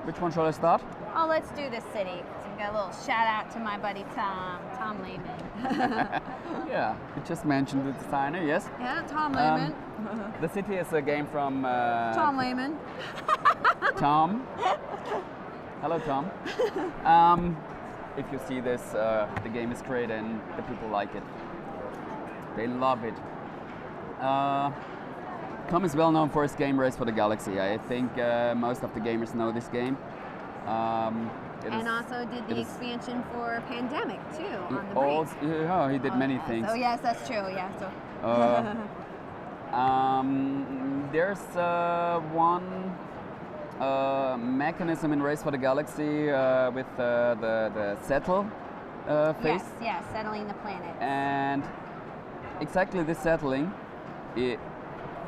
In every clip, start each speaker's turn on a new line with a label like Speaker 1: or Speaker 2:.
Speaker 1: Which one shall I start?
Speaker 2: Oh, let's do the city. So we got a little shout out to my buddy Tom Lehman.
Speaker 1: Yeah, you just mentioned the designer, yes?
Speaker 2: Yeah, Tom Lehman.
Speaker 1: The city is a game from
Speaker 2: Tom Lehman.
Speaker 1: Tom. Hello, Tom. If you see this, the game is great and the people like it. They love it. Tom is well known for his game Race for the Galaxy. I think most of the gamers know this game.
Speaker 2: And also did the expansion for Pandemic too on the break.
Speaker 1: Oh, he did many things.
Speaker 2: Oh yes, that's true. Yeah. So.
Speaker 1: There's one mechanism in Race for the Galaxy with the settle phase.
Speaker 2: Yes, settling the planet.
Speaker 1: And exactly this settling, it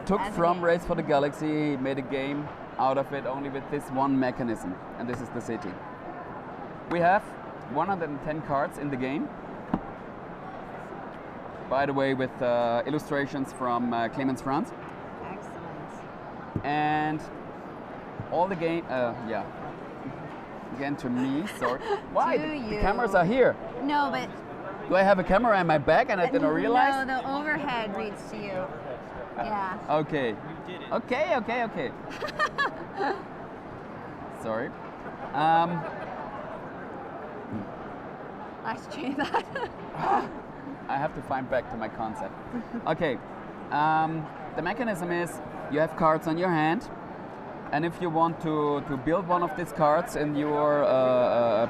Speaker 1: took from Race for the Galaxy, made a game out of it only with this one mechanism, and this is the city. We have 110 cards in the game. By the way, with illustrations from Clemens Franz.
Speaker 2: Excellent.
Speaker 1: And all the game, yeah. Again to me, sorry. Why? The cameras are here.
Speaker 2: No, but.
Speaker 1: Do I have a camera in my back and I didn't realize?
Speaker 2: No, the overhead reads to you. Yeah.
Speaker 1: Okay. Okay. Sorry.
Speaker 2: Let's change that.
Speaker 1: I have to find back to my concept. Okay. The mechanism is you have cards on your hand, and if you want to build one of these cards in your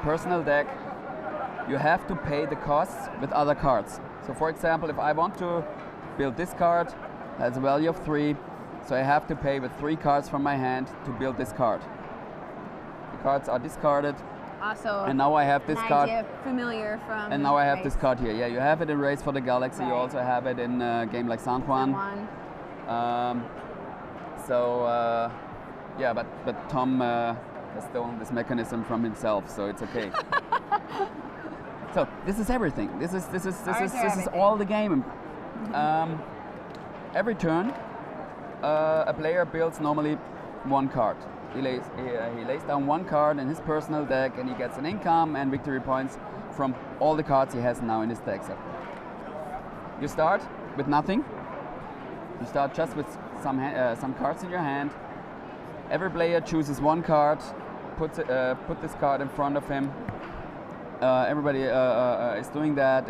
Speaker 1: personal deck, you have to pay the costs with other cards. So for example, if I want to build this card, has a value of 3, so I have to pay with 3 cards from my hand to build this card. The cards are discarded.
Speaker 2: Also,
Speaker 1: and now I have this card.
Speaker 2: Familiar from.
Speaker 1: And now I have this card here. Yeah, you have it in Race for the Galaxy. Right. You also have it in a game like San Juan. Yeah, but Tom has stolen this mechanism from himself, so it's okay. So this is everything. This is all the game. Every turn, a player builds normally 1 card. He lays down 1 card in his personal deck, and he gets an income and victory points from all the cards he has now in his deck. So you start with nothing. You start just with some cards in your hand. Every player chooses 1 card, put this card in front of him. Everybody is doing that.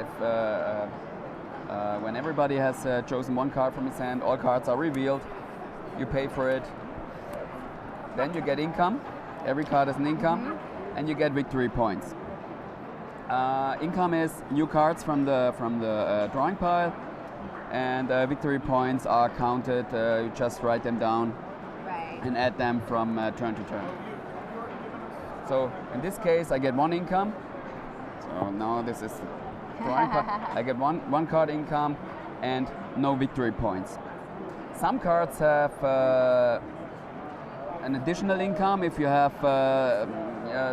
Speaker 1: When everybody has chosen 1 card from his hand, all cards are revealed. You pay for it. Then you get income. Every card is an income, and you get victory points. Income is new cards from the drawing pile, and victory points are counted. You just write them down and add them from turn to turn. So in this case, I get 1 income. So now this is drawing card. I get one card income and no victory points. Some cards have an additional income if you have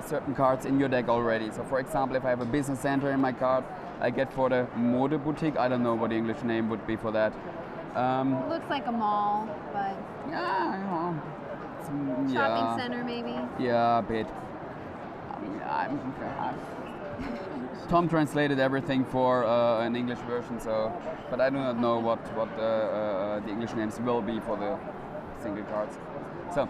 Speaker 1: certain cards in your deck already. So for example, if I have a business center in my card, I get for the Mode Boutique. I don't know what the English name would be for that.
Speaker 2: Looks like a mall, but
Speaker 1: yeah, you know,
Speaker 2: shopping center maybe.
Speaker 1: Yeah, a bit. I mean, Tom translated everything for an English version, so but I do not know what the English names will be for the single cards. So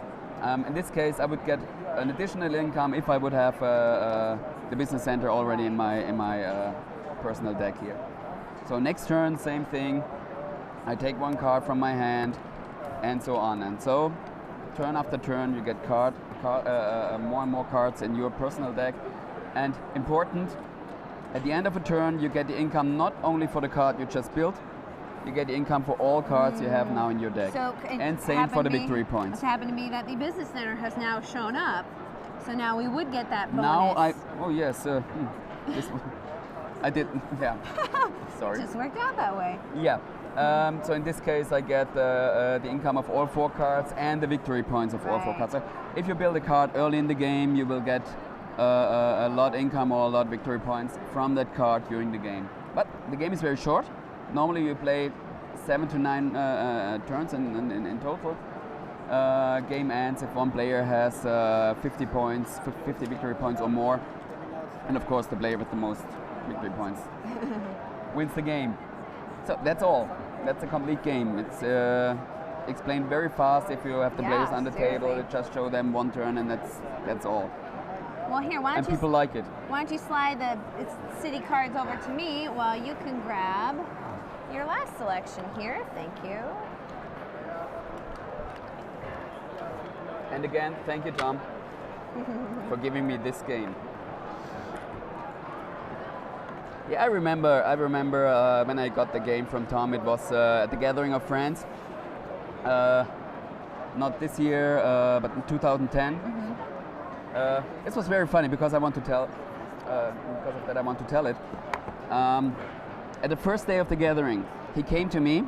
Speaker 1: in this case, I would get an additional income if I would have the business center already in my personal deck here. So next turn, same thing. I take 1 card from my hand, and so on. And so, turn after turn, you get more and more cards in your personal deck. And important, at the end of a turn, you get the income not only for the card you just built, you get the income for all cards you have now in your deck.
Speaker 2: So
Speaker 1: and same for the victory points.
Speaker 2: It's happened to me that the business center has now shown up, so now we would get that bonus.
Speaker 1: Now oh yes, I did, yeah, sorry.
Speaker 2: It just worked out that way.
Speaker 1: Yeah. So in this case, I get the income of all 4 cards and the victory points of all 4 cards. So if you build a card early in the game, you will get a lot income or a lot victory points from that card during the game. But the game is very short. Normally you play 7 to 9 turns in total. game ends if one player has 50 points, 50 victory points or more, and of course the player with the most victory points wins the game. So that's all. That's a complete game. It's explained very fast. If you have the players on the table, you just show them one turn, and that's all.
Speaker 2: Well, here, why don't
Speaker 1: people like it.
Speaker 2: Why don't you slide the city cards over to me while you can grab your last selection here. Thank you.
Speaker 1: And again, thank you, Tom, for giving me this game. Yeah, I remember when I got the game from Tom. It was at the Gathering of Friends. Not this year, but in 2010. This was very funny because I want to tell. Because of that, I want to tell it. At the first day of the gathering, he came to me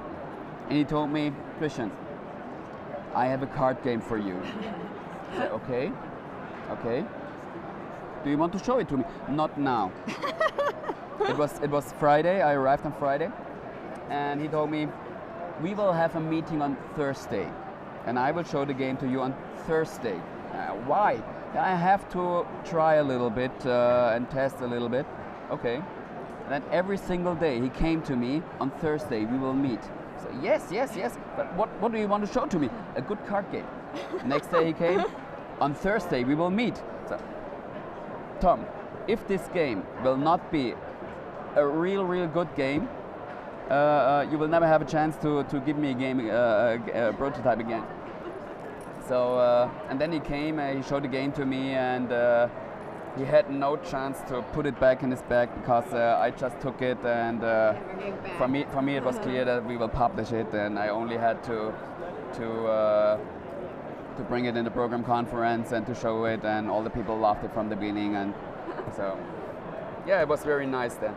Speaker 1: and he told me, Christian, I have a card game for you. I said, okay. Do you want to show it to me? Not now. It was Friday. I arrived on Friday, and he told me, we will have a meeting on Thursday, and I will show the game to you on Thursday. Why? I have to try a little bit and test a little bit. Okay. And then every single day he came to me, on Thursday we will meet. So yes. But what do you want to show to me? A good card game. Next day he came, on Thursday we will meet. So, Tom, if this game will not be a real good game, you will never have a chance to give me a game, a prototype again. So, and then he came, he showed the game to me, and he had no chance to put it back in his bag because I just took it, and for me it was clear that we will publish it, and I only had to bring it in the program conference and to show it, and all the people loved it from the beginning, and so yeah, it was very nice then.